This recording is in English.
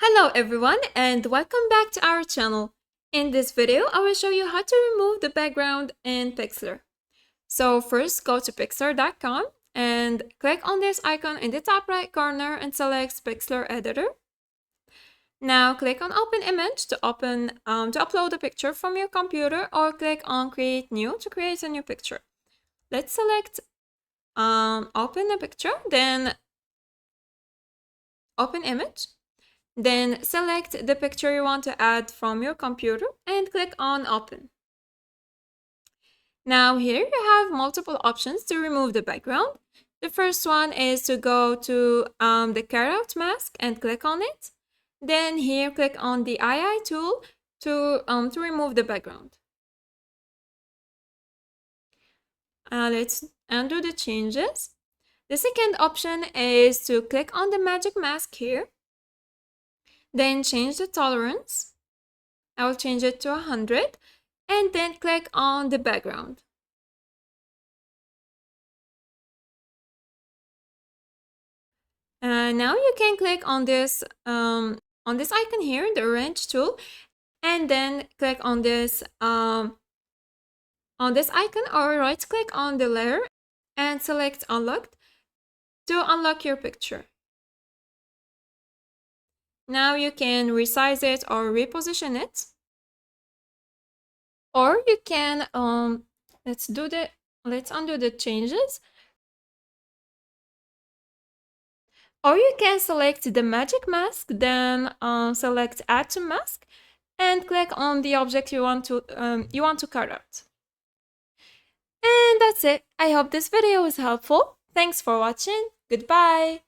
Hello everyone and welcome back to our channel. In this video, I will show you how to remove the background in Pixlr. So first go to pixlr.com and click on this icon in the top right corner and select Pixlr Editor. Now click on Open Image to upload a picture from your computer, or click on Create New to create a new picture. Let's select Open a picture, then Open Image. Then select the picture you want to add from your computer and click on Open. Now here you have multiple options to remove the background. The first one is to go to the cutout mask and click on it. Then here click on the eye tool to remove the background. Let's undo the changes. The second option is to click on the magic mask here. Then change the tolerance. I will change it to 100 and then click on the background. Now you can click on this icon here, the orange tool, and then click on this icon, or right click on the layer and select Unlocked to unlock your picture. Now you can resize it or reposition it. Or you can let's undo the changes. Or you can select the magic mask, then select Add to Mask and click on the object you want to cut out. And that's it. I hope this video was helpful. Thanks for watching. Goodbye.